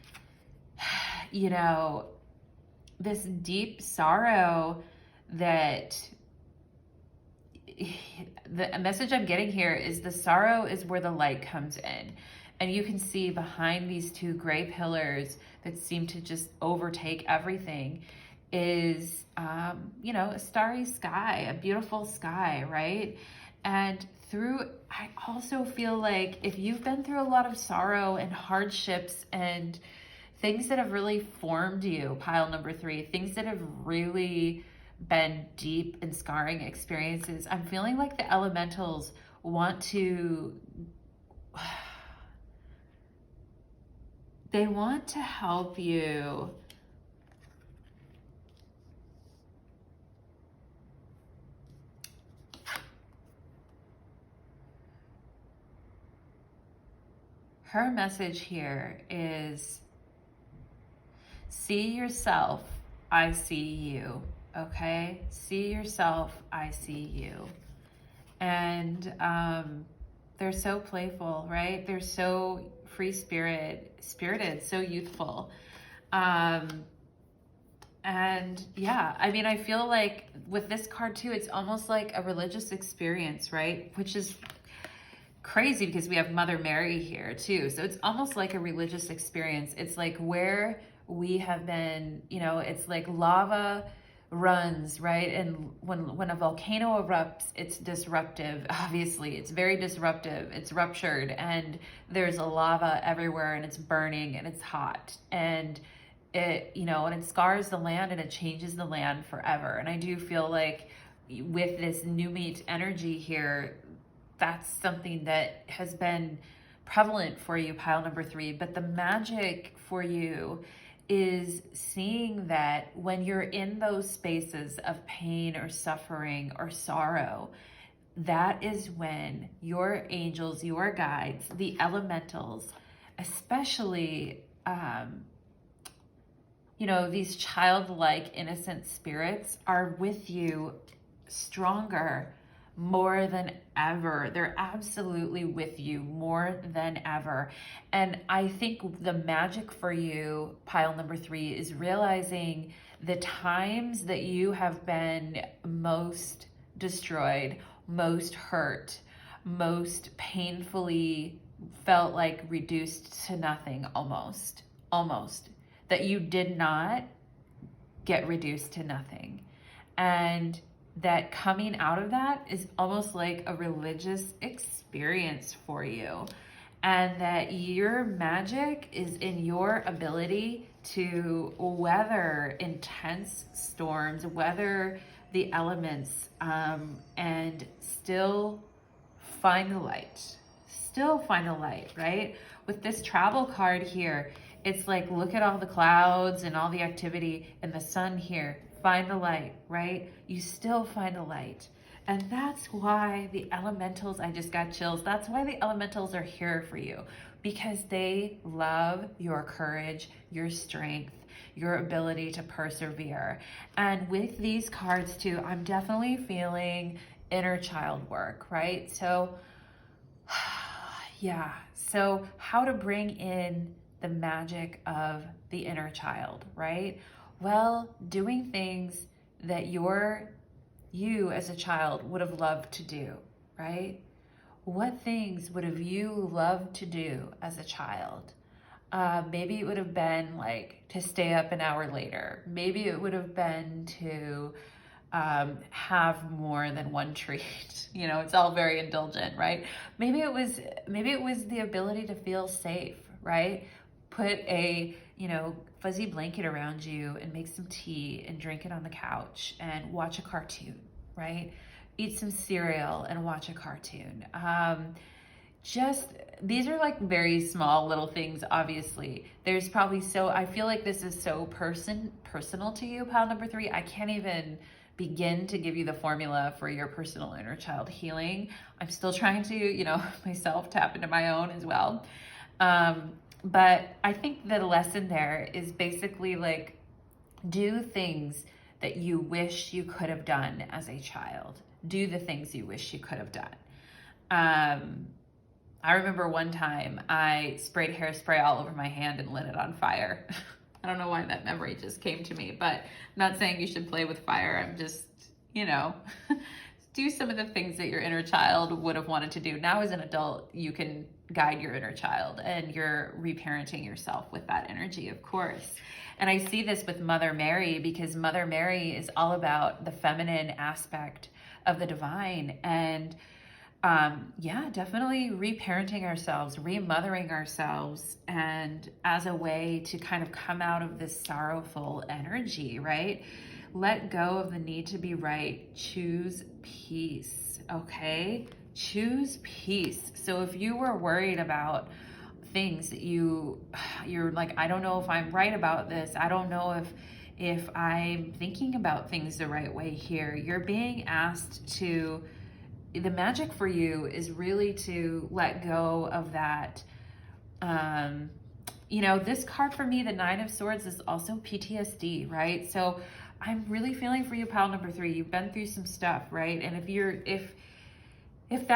you know, this deep sorrow that the message I'm getting here is the sorrow is where the light comes in. And you can see behind these two gray pillars that seem to just overtake everything is, you know, a starry sky, a beautiful sky, right? And I also feel like if you've been through a lot of sorrow and hardships and things that have really formed you, pile number 3, things that have really been deep and scarring experiences, I'm feeling like the elementals want to, they want to help you her message here is, see yourself, I see you. Okay? See yourself, I see you. And they're so playful, right? They're so free spirited, so youthful. And yeah, I mean, I feel like with this card too, it's almost like a religious experience, right? Which is crazy because we have Mother Mary here too. So it's almost like a religious experience. It's like where we have been, you know, it's like lava runs, right? And when a volcano erupts, it's disruptive. Obviously, it's very disruptive. It's ruptured and there's a lava everywhere and it's burning and it's hot. And it, you know, and it scars the land and it changes the land forever. And I do feel like with this new meat energy here, that's something that has been prevalent for you, pile number 3. But the magic for you is seeing that when you're in those spaces of pain or suffering or sorrow, that is when your angels, your guides, the elementals, especially, you know, these childlike, innocent spirits are with you stronger, more than ever. They're absolutely with you more than ever. And I think the magic for you, pile number 3, is realizing the times that you have been most destroyed, most hurt, most painfully felt like reduced to nothing, almost, that you did not get reduced to nothing. And that coming out of that is almost like a religious experience for you. And that your magic is in your ability to weather intense storms, weather the elements, and still find the light. Still find the light, right? With this travel card here, it's like, look at all the clouds and all the activity and the sun here. Find the light, right? You still find the light. And that's why the elementals, I just got chills. That's why the elementals are here for you, because they love your courage, your strength, your ability to persevere. And with these cards too, I'm definitely feeling inner child work, right? So yeah, so how to bring in the magic of the inner child, right? Well, doing things that you as a child would have loved to do, right? What things would have you loved to do as a child? Maybe it would have been like to stay up an hour later. Maybe it would have been to have more than one treat. You know, it's all very indulgent, right? Maybe it was the ability to feel safe, right? Put a, fuzzy blanket around you and make some tea and drink it on the couch and watch a cartoon, right? Eat some cereal and watch a cartoon. Just, these are like very small little things, obviously. There's probably I feel like this is so personal to you, pile number 3. I can't even begin to give you the formula for your personal inner child healing. I'm still trying to, myself tap into my own as well. But I think the lesson there is basically like, do things that you wish you could have done as a child. Do the things you wish you could have done. I remember one time I sprayed hairspray all over my hand and lit it on fire. I don't know why that memory just came to me, but I'm not saying you should play with fire. I'm just, do some of the things that your inner child would have wanted to do. Now as an adult, you can guide your inner child and you're reparenting yourself with that energy, of course. And I see this with Mother Mary, because Mother Mary is all about the feminine aspect of the divine. And definitely reparenting ourselves, remothering ourselves, and as a way to kind of come out of this sorrowful energy, right? Let go of the need to be right. Choose peace, okay? Choose peace. So if you were worried about things that you're like, I don't know if I'm right about this. I don't know if I'm thinking about things the right way here. You're being asked to, the magic for you is really to let go of that. This card for me, the 9 of Swords, is also PTSD, right? So I'm really feeling for you, pile number 3. You've been through some stuff, right? And if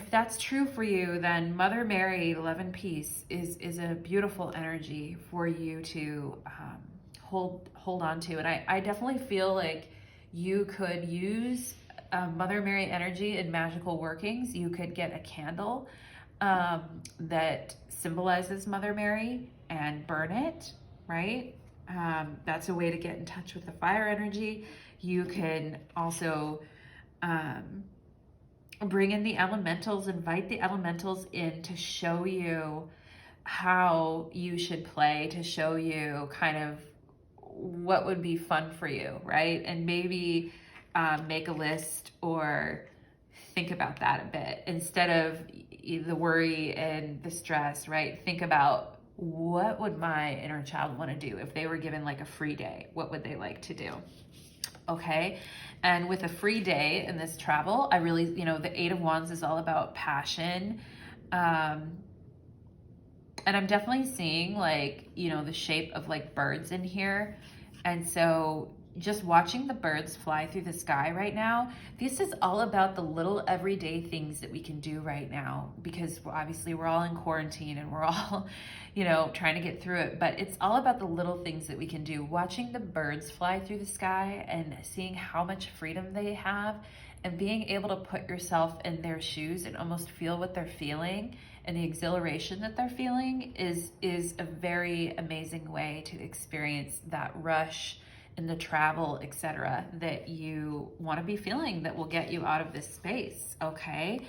that's true for you, then Mother Mary, love and peace, is a beautiful energy for you to hold on to. And I definitely feel like you could use Mother Mary energy in magical workings. You could get a candle that symbolizes Mother Mary and burn it, right? That's a way to get in touch with the fire energy. You can also bring in the elementals, invite the elementals in to show you how you should play, to show you kind of what would be fun for you, right? And maybe make a list or think about that a bit instead of the worry and the stress, right? Think about, what would my inner child want to do if they were given like a free day? What would they like to do? Okay. And with a free day in this travel, I really, the 8 of Wands is all about passion. And I'm definitely seeing like, the shape of like birds in here. And so just watching the birds fly through the sky right now, this is all about the little everyday things that we can do right now, because obviously we're all in quarantine and we're all, trying to get through it, but it's all about the little things that we can do. Watching the birds fly through the sky and seeing how much freedom they have, and being able to put yourself in their shoes and almost feel what they're feeling and the exhilaration that they're feeling is a very amazing way to experience that rush and the travel, etc., that you want to be feeling, that will get you out of this space, okay?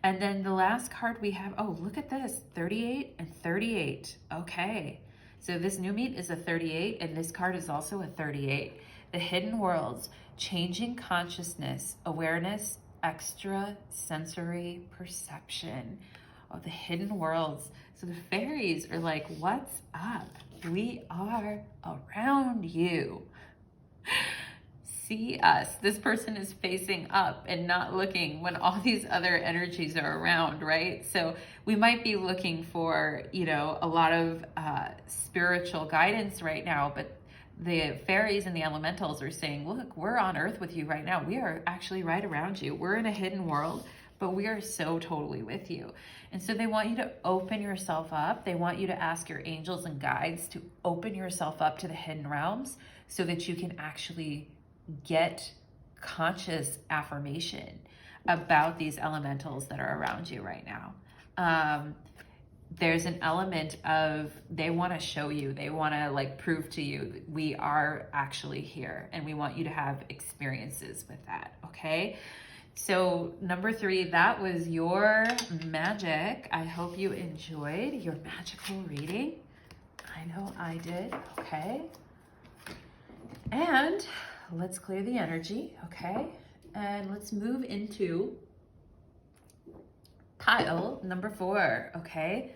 And then the last card we have, oh, look at this, 38 and 38, okay. So this new meat is a 38, and this card is also a 38. The hidden worlds, changing consciousness, awareness, extra sensory perception. Oh, the hidden worlds. So the fairies are like, what's up? We are around you. See us. This person is facing up and not looking when all these other energies are around, right? So we might be looking for, a lot of spiritual guidance right now, but the fairies and the elementals are saying, look, we're on earth with you right now. We are actually right around you. We're in a hidden world, but we are so totally with you. And so they want you to open yourself up. They want you to ask your angels and guides to open yourself up to the hidden realms so that you can actually get conscious affirmation about these elementals that are around you right now. There's an element of they want to show you, they want to like prove to you we are actually here, and we want you to have experiences with that. Okay, so number 3, that was your magic. I hope you enjoyed your magical reading. I know I did. Okay, and let's clear the energy. Okay, and let's move into pile number 4. Okay,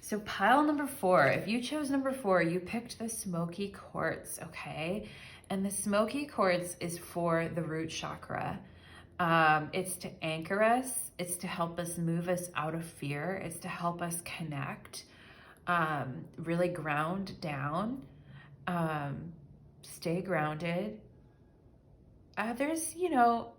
so pile number 4, if you chose number 4, you picked the Smokey Quartz. Okay, and the Smokey Quartz is for the root chakra. It's to anchor us, it's to help us move us out of fear, it's to help us connect, really ground down, stay grounded. There's, you know,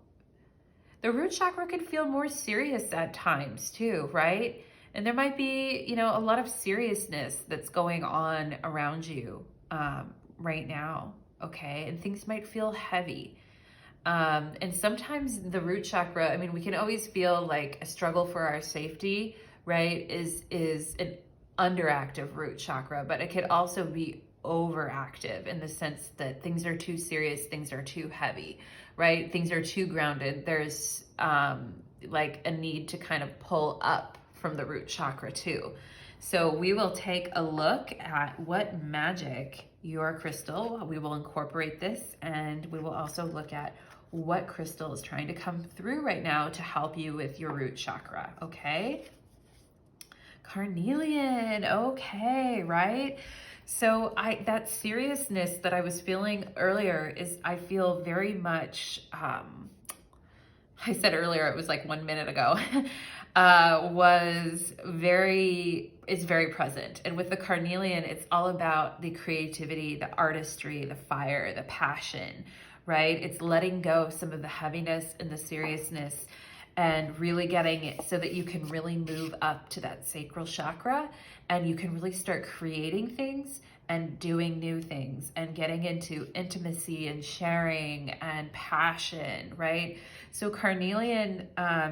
the root chakra can feel more serious at times too, right? And there might be, you know, a lot of seriousness that's going on around you right now, okay? And things might feel heavy. And sometimes the root chakra, I mean, we can always feel like a struggle for our safety, right? Is an underactive root chakra, but it could also be overactive in the sense that things are too serious, things are too heavy, right? Things are too grounded. There's like a need to kind of pull up from the root chakra too. So we will take a look at what magic your crystal, we will incorporate this, and we will also look at what crystal is trying to come through right now to help you with your root chakra, okay? Carnelian, okay, right? So that seriousness that I was feeling earlier is, I feel very much, I said earlier, it was like 1 minute ago, is very present. And with the carnelian, it's all about the creativity, the artistry, the fire, the passion, right? It's letting go of some of the heaviness and the seriousness and really getting it so that you can really move up to that sacral chakra, and you can really start creating things and doing new things and getting into intimacy and sharing and passion, right? So carnelian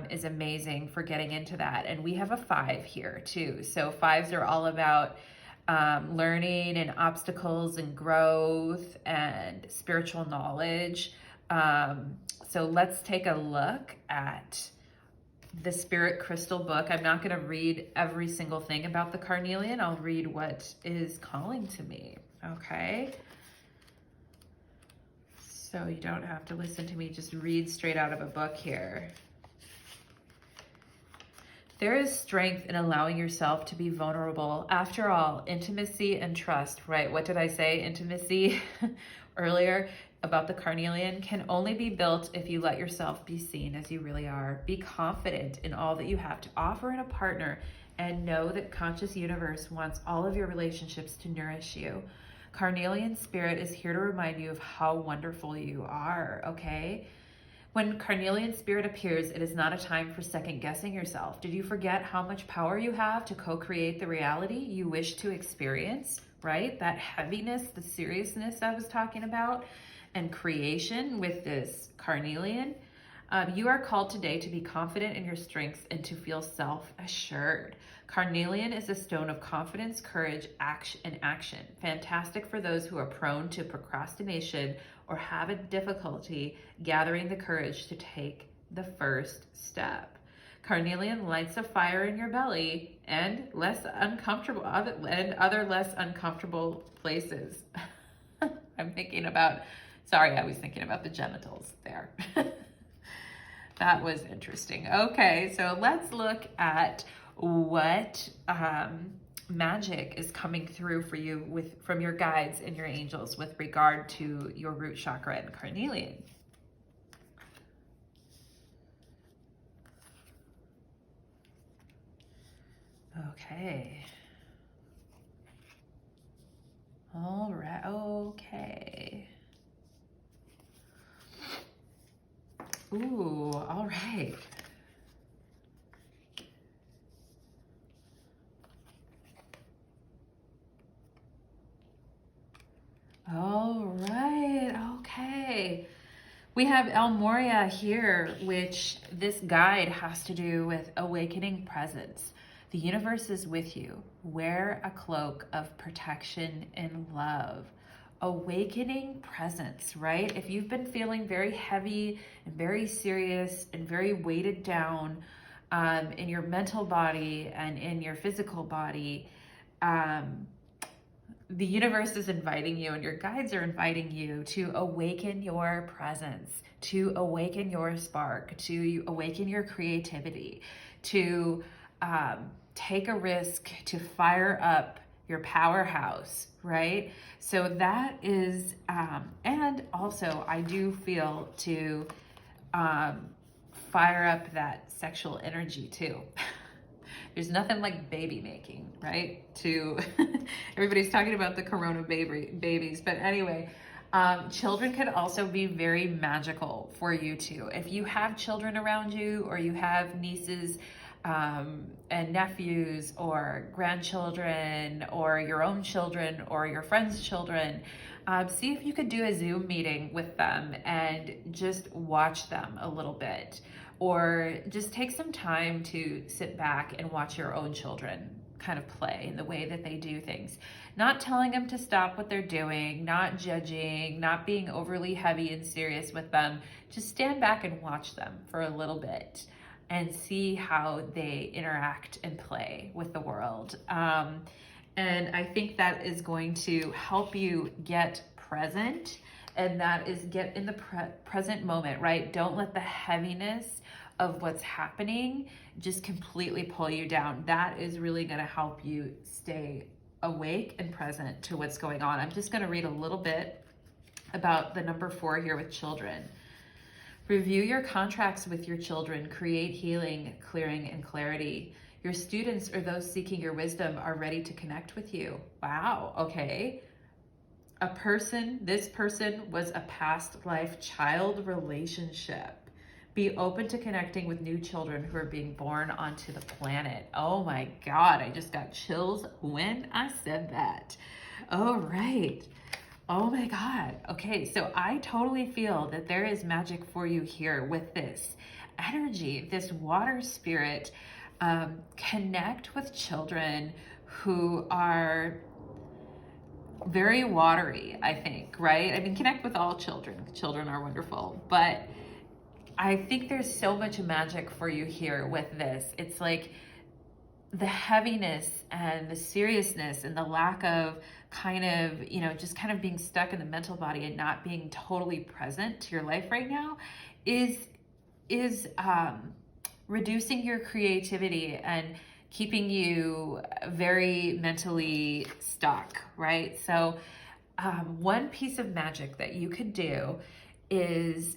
is amazing for getting into that. And we have a 5 here too. So 5s are all about learning and obstacles and growth and spiritual knowledge. So let's take a look at the Spirit Crystal book. I'm not going to read every single thing about the carnelian. I'll read what is calling to me, okay? So you don't have to listen to me just read straight out of a book here. There is strength in allowing yourself to be vulnerable. After all, intimacy and trust, right? What did I say? Intimacy earlier about the carnelian can only be built if you let yourself be seen as you really are. Be confident in all that you have to offer in a partner, and know that Conscious Universe wants all of your relationships to nourish you. Carnelian Spirit is here to remind you of how wonderful you are, okay? When Carnelian Spirit appears, it is not a time for second guessing yourself. Did you forget how much power you have to co-create the reality you wish to experience, right? That heaviness, the seriousness I was talking about, and creation with this carnelian. You are called today to be confident in your strengths and to feel self-assured. Carnelian is a stone of confidence, courage, and action. Fantastic for those who are prone to procrastination or have a difficulty gathering the courage to take the first step. Carnelian lights a fire in your belly and other less uncomfortable places. I was thinking about the genitals there. That was interesting. Okay, so let's look at what magic is coming through for you from your guides and your angels with regard to your root chakra and carnelian. Okay. All right. Okay. Ooh, all right. All right. Okay. We have El Moria here, which this guide has to do with awakening presence. The universe is with you. Wear a cloak of protection and love. Awakening presence, right? If you've been feeling very heavy and very serious and very weighted down in your mental body and in your physical body, the universe is inviting you and your guides are inviting you to awaken your presence, to awaken your spark, to awaken your creativity, to take a risk, to fire up your powerhouse, right? So that is, and also I do feel to fire up that sexual energy too. There's nothing like baby making, right? Everybody's talking about the corona babies, but anyway, children could also be very magical for you too. If you have children around you, or you have nieces and nephews, or grandchildren, or your own children, or your friends' children, see if you could do a Zoom meeting with them and just watch them a little bit. Or just take some time to sit back and watch your own children kind of play in the way that they do things. Not telling them to stop what they're doing, not judging, not being overly heavy and serious with them. Just stand back and watch them for a little bit and see how they interact and play with the world. And I think that is going to help you get present, and that is get in the present moment, right? Don't let the heaviness of what's happening just completely pull you down. That is really going to help you stay awake and present to what's going on. I'm just going to read a little bit about the number 4 here with children. Review your contracts with your children. Create healing, clearing, and clarity. Your students or those seeking your wisdom are ready to connect with you. Wow, okay. This person was a past life child relationship. Be open to connecting with new children who are being born onto the planet. Oh my God, I just got chills when I said that. All right. Oh my God. Okay, so I totally feel that there is magic for you here with this energy, this water spirit. Connect with children who are very watery, I think, right? I mean, connect with all children. Children are wonderful, but I think there's so much magic for you here with this. It's like the heaviness and the seriousness and the lack of kind of, just kind of being stuck in the mental body and not being totally present to your life right now is reducing your creativity and keeping you very mentally stuck, right? So one piece of magic that you could do is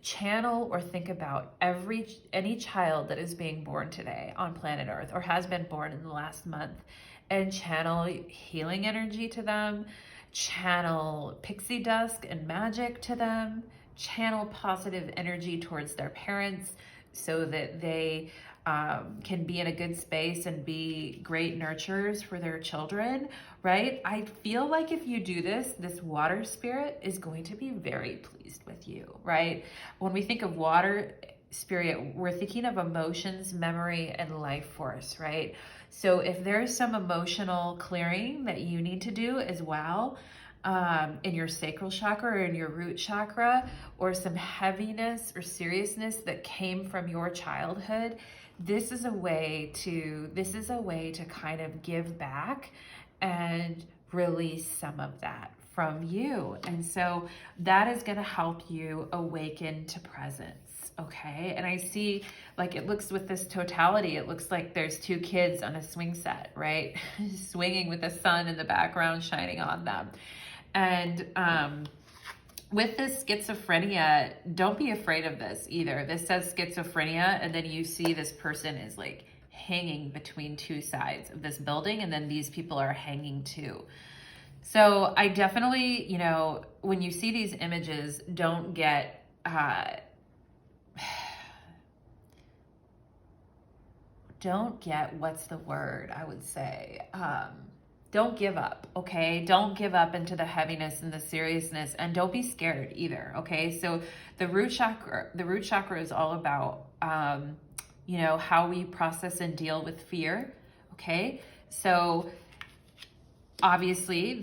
channel or think about any child that is being born today on planet Earth or has been born in the last month, and channel healing energy to them, channel pixie dust and magic to them, channel positive energy towards their parents so that they can be in a good space and be great nurturers for their children, right? I feel like if you do this water spirit is going to be very pleased with you, right? When we think of water spirit, we're thinking of emotions, memory, and life force, right? So if there's some emotional clearing that you need to do as well, in your sacral chakra or in your root chakra, or some heaviness or seriousness that came from your childhood, this is a way to kind of give back and release some of that from you. And so that is going to help you awaken to presence. Okay. And I see, like, it looks with this totality, it looks like there's 2 kids on a swing set, right? Swinging with the sun in the background shining on them. And with this schizophrenia, don't be afraid of this either. This says schizophrenia, and then you see this person is like hanging between 2 sides of this building, and then these people are hanging too. So I definitely, when you see these images, don't get what's the word I would say, don't give up, okay? Don't give up into the heaviness and the seriousness, and don't be scared either, okay? So the root chakra is all about, you know, how we process and deal with fear, okay? So obviously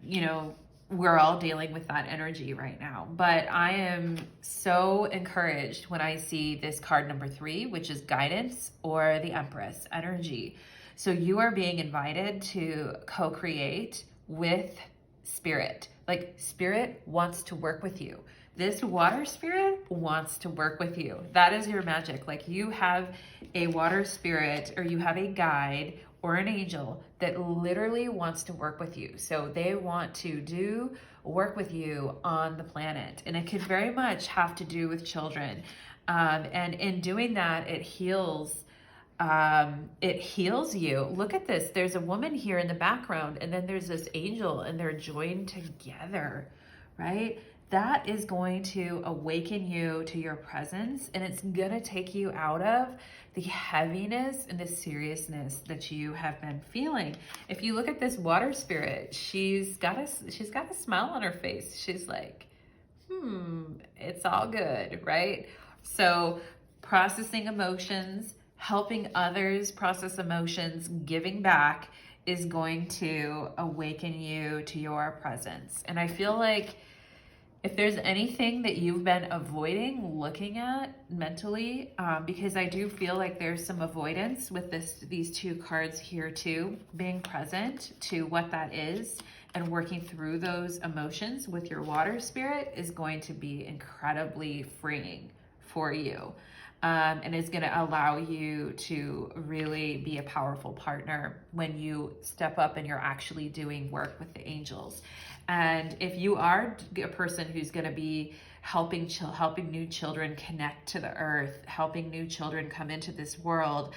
you know, we're all dealing with that energy right now, but I am so encouraged when I see this card number 3, which is guidance, or the Empress energy. So you are being invited to co-create with spirit. Like, spirit wants to work with you. This water spirit wants to work with you. That is your magic. Like, you have a water spirit, or you have a guide or an angel that literally wants to work with you. So they want to work with you on the planet. And it could very much have to do with children. And in doing that, it heals you. Look at this. There's a woman here in the background, and then there's this angel, and they're joined together, right? That is going to awaken you to your presence, and it's going to take you out of the heaviness and the seriousness that you have been feeling. If you look at this water spirit, she's got a smile on her face. She's like, it's all good, right? So processing emotions, helping others process emotions, giving back is going to awaken you to your presence. And I feel like if there's anything that you've been avoiding looking at mentally, because I do feel like there's some avoidance with these 2 cards here too, being present to what that is and working through those emotions with your water spirit is going to be incredibly freeing for you. And it's going to allow you to really be a powerful partner when you step up and you're actually doing work with the angels. And if you are a person who's going to be helping new children connect to the earth, helping new children come into this world,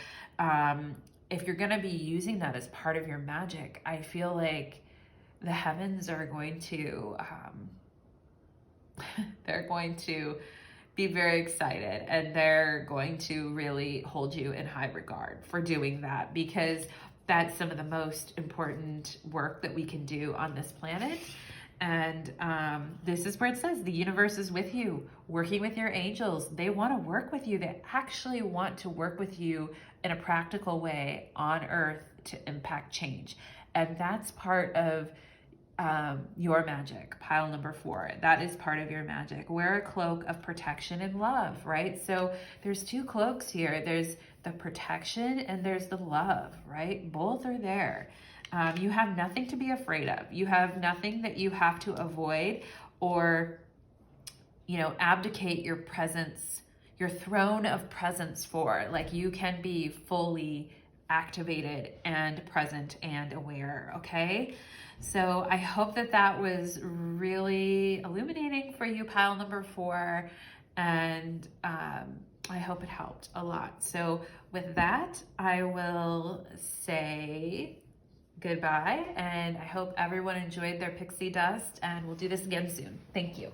if you're going to be using that as part of your magic, I feel like the heavens are going to, they're going to be very excited, and they're going to really hold you in high regard for doing that, because that's some of the most important work that we can do on this planet. And this is where it says the universe is with you, working with your angels. They want to work with you. They actually want to work with you in a practical way on earth to impact change. And that's part of your magic, pile number 4. That is part of your magic. Wear a cloak of protection and love, right? So there's 2 cloaks here. There's the protection and there's the love, right? Both are there. You have nothing to be afraid of. You have nothing that you have to avoid or, you know, abdicate your presence, your throne of presence for. Like, you can be fully activated and present and aware, okay? So I hope that was really illuminating for you, pile number 4, and I hope it helped a lot. So with that, I will say goodbye, and I hope everyone enjoyed their pixie dust, and we'll do this again soon. Thank you.